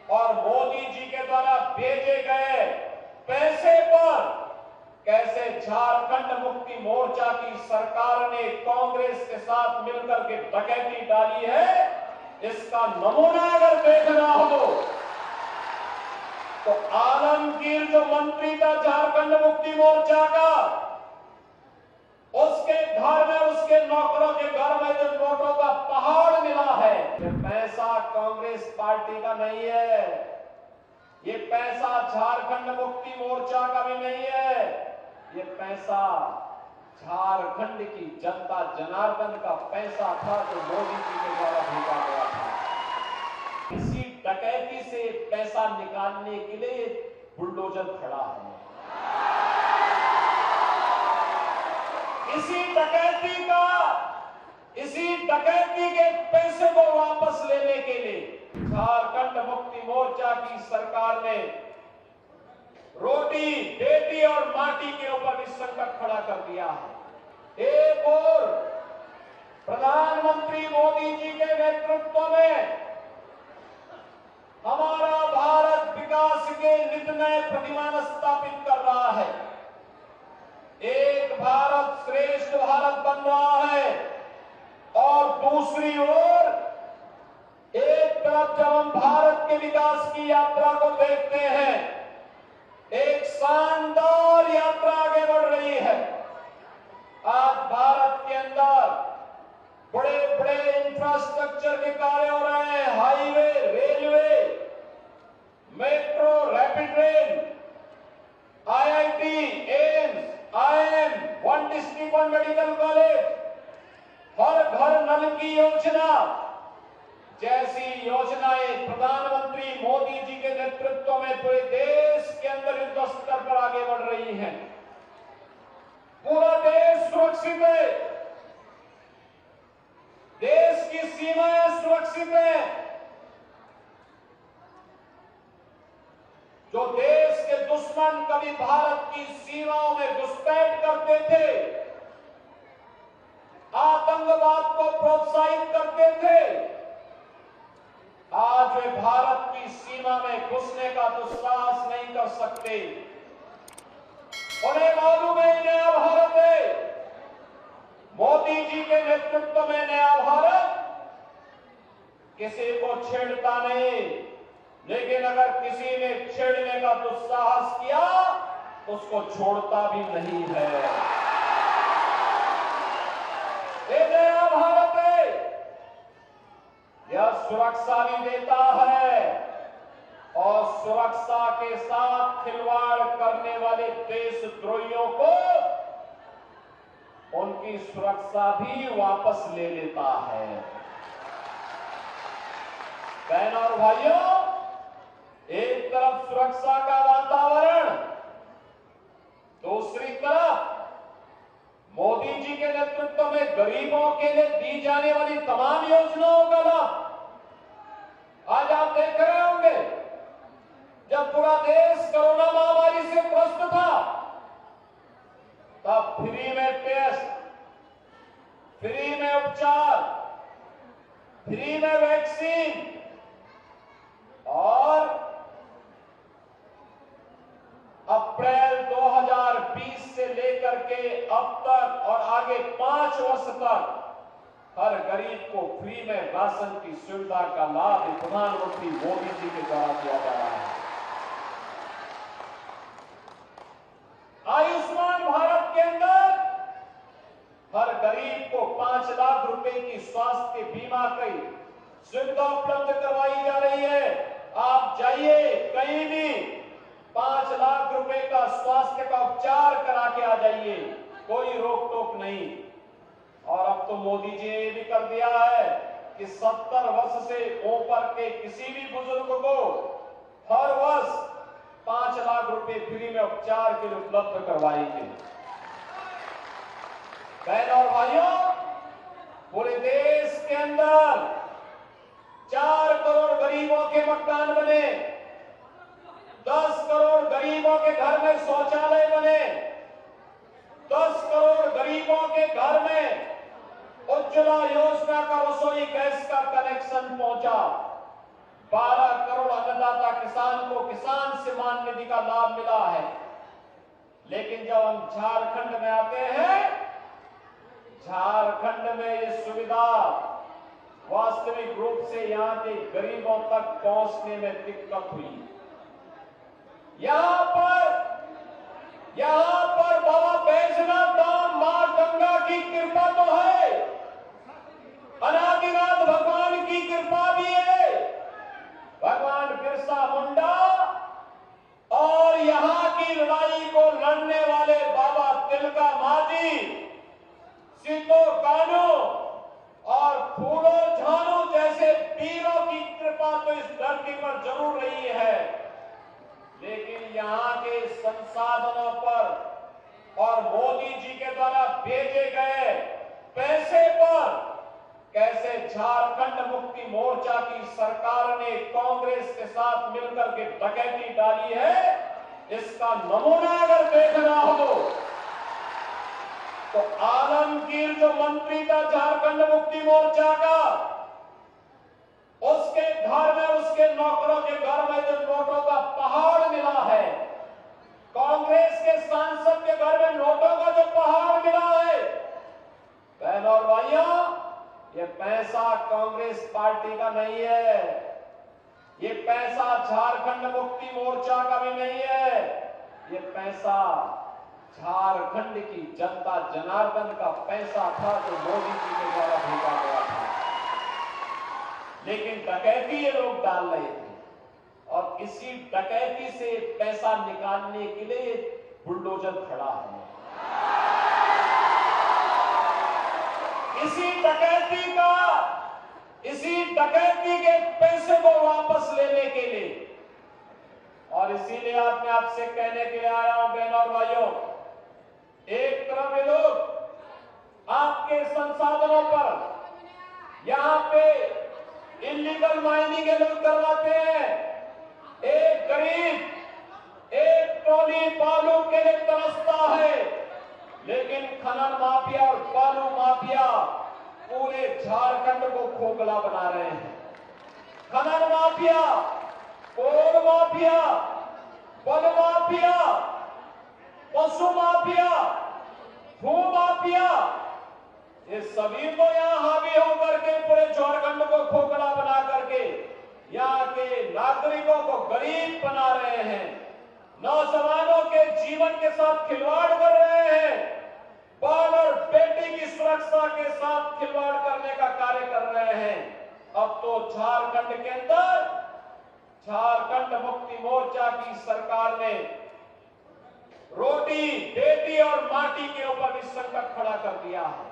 और मोदी जी के द्वारा भेजे गए पैसे पर कैसे झारखंड मुक्ति मोर्चा की सरकार ने कांग्रेस के साथ मिलकर के डकैती डाली है, इसका नमूना अगर देखना हो तो आलमगीर जो मंत्री था झारखंड मुक्ति मोर्चा का, उसके घर में, उसके नौकरों के घर में जो नोटों का पहाड़ मिला है, ये पैसा कांग्रेस पार्टी का नहीं है, ये पैसा झारखंड मुक्ति मोर्चा का भी नहीं है, ये पैसा झारखंड की जनता जनार्दन का पैसा था जो मोदी जी के द्वारा भेजा गया था। इसी डकैती से पैसा निकालने के लिए बुलडोजर खड़ा है। इसी डकैती के पैसे को वापस लेने के लिए झारखंड मुक्ति मोर्चा की सरकार ने रोटी, बेटी और माटी के ऊपर भी संकट खड़ा कर दिया है। एक और प्रधानमंत्री मोदी जी के नेतृत्व में हमारा भारत विकास के नित नए प्रतिमान स्थापित कर रहा है। एक भारत श्रेष्ठ भारत बन रहा है और दूसरी ओर एक तरफ जब हम भारत के विकास की यात्रा को देखते हैं, एक शानदार यात्रा आगे बढ़ रही है। आज भारत के अंदर बड़े बड़े इंफ्रास्ट्रक्चर के कार्य हो रहे हैं, highway, railway, metro, rapid rail, IIT, AIIMS, IIM, one district one medical college, हर घर नल की योजना जैसी योजनाएं प्रधानमंत्री मोदी जी के नेतृत्व में पूरे देश के अंदर युद्ध स्तर पर आगे बढ़ रही हैं। पूरा देश सुरक्षित है, देश की सीमाएं सुरक्षित है। जो देश के दुश्मन कभी भारत की सीमाओं में घुसपैठ करते थे, आतंकवाद को प्रोत्साहित करते थे, आज वे भारत की सीमा में घुसने का दुस्साहस नहीं कर सकते। उन्हें मालूम है नया भारत है, मोदी जी के नेतृत्व में नया भारत किसी को छेड़ता नहीं, लेकिन अगर किसी ने छेड़ने का दुस्साहस किया तो उसको छोड़ता भी नहीं है। ये नया भारत है, यह सुरक्षा भी देता है और सुरक्षा के साथ खिलवाड़ करने वाले देशद्रोहियों को उनकी सुरक्षा भी वापस ले लेता है। बहनों और भाइयों, एक तरफ सुरक्षा का वातावरण, दूसरी तरफ मोदी जी के नेतृत्व में गरीबों के लिए दी जाने वाली तमाम योजनाओं का लाभ। आज आप देख रहे होंगे, जब पूरा देश कोरोना महामारी से ग्रस्त था, तब फ्री में टेस्ट, फ्री में उपचार, फ्री में वैक्सीन और अप्रैल 2020 से लेकर के अब तक और आगे 5 वर्ष तक हर गरीब को फ्री में राशन की सुविधा का लाभ प्रधानमंत्री मोदी जी के द्वारा दिया जा रहा है। आयुष्मान भारत के अंदर हर गरीब को 5 लाख रुपए की स्वास्थ्य बीमा की सुविधा उपलब्ध करवाई जा रही है। आप जाइए कहीं भी 5 लाख रुपए का स्वास्थ्य का उपचार करा के आ जाइए, कोई रोक टोक नहीं। और अब तो मोदी जी ने भी कर दिया है कि 70 वर्ष से ऊपर के किसी भी बुजुर्ग को हर वर्ष 5 लाख रुपए फ्री में उपचार के लिए उपलब्ध करवाएंगे। बहनों और भाइयों, पूरे देश के अंदर 4 करोड़ गरीबों के मकान बने, 10 करोड़ गरीबों के घर में शौचालय बने, 10 करोड़ गरीबों के घर में उज्ज्वला योजना का रसोई गैस का कनेक्शन पहुंचा, 12 करोड़ अन्नदाता किसान को किसान सम्मान निधि का लाभ मिला है। लेकिन जब हम झारखंड में आते हैं, झारखंड में ये सुविधा वास्तविक रूप से यहां के गरीबों तक पहुंचने में दिक्कत हुई। यहां पर बाबा बैजनाथ धाम मां गंगा की कृपा तो है, अनादिनाथ भगवान की कृपा भी है, भगवान बिरसा मुंडा और यहां की लड़ाई को लड़ने वाले बाबा तिलका मांझी, सिद्धो कान्हू और फूलो झानो जैसे वीरों की कृपा तो इस धरती पर जरूर रही है। लेकिन यहां के संसाधनों पर और मोदी जी के द्वारा भेजे गए पैसे पर कैसे झारखंड मुक्ति मोर्चा की सरकार ने कांग्रेस के साथ मिलकर के डकैती डाली है, इसका नमूना अगर देखना हो तो आलमगीर जो मंत्री था झारखंड मुक्ति मोर्चा का, उसके घर में, उसके नौकरों के घर में जो नोटों का पहाड़ मिला है, कांग्रेस के सांसद के घर में नोटों का जो पहाड़ मिला है, बहनों और भाइयों, ये पैसा कांग्रेस पार्टी का नहीं है, ये पैसा झारखंड मुक्ति मोर्चा का भी नहीं है, ये पैसा झारखंड की जनता जनार्दन का पैसा था जो मोदी जी के द्वारा भेजा गया था। लेकिन डकैती ये लोग डाल रहे थे और इसी डकैती से पैसा निकालने के लिए बुलडोजर खड़ा है। इसी डकैती के पैसे को वापस लेने के लिए, और इसीलिए आपने आपसे कहने के लिए आया हूं बहनों और भाइयों, एक तरफ ये लोग आपके संसाधनों पर यहां पे इलीगल माइनिंग ये लोग करवाते हैं, एक गरीब एक ट्रॉली बालू के लिए तरसता है, लेकिन खनन माफिया और बालू माफिया पूरे झारखंड को खोखला बना रहे हैं। खनन माफिया, कोल माफिया, बल माफिया, पशु माफिया, भू माफिया, ये सभी को यहां हावी होकर के पूरे झारखंड को खोखला बना करके यहाँ के नागरिकों को गरीब बना रहे हैं, नौजवानों के जीवन के साथ खिलवाड़ कर रहे हैं, बाल और बेटी की सुरक्षा के साथ खिलवाड़ करने का कार्य कर रहे हैं। अब तो झारखंड के अंदर झारखंड मुक्ति मोर्चा की सरकार ने रोटी, बेटी और माटी के ऊपर भी संकट खड़ा कर दिया है।